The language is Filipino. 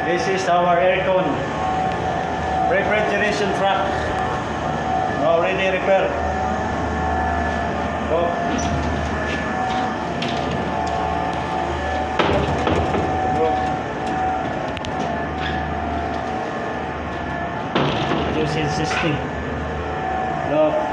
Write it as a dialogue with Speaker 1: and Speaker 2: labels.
Speaker 1: This is our aircon. Refrigeration truck. Already repaired. Oh. Using system. Look.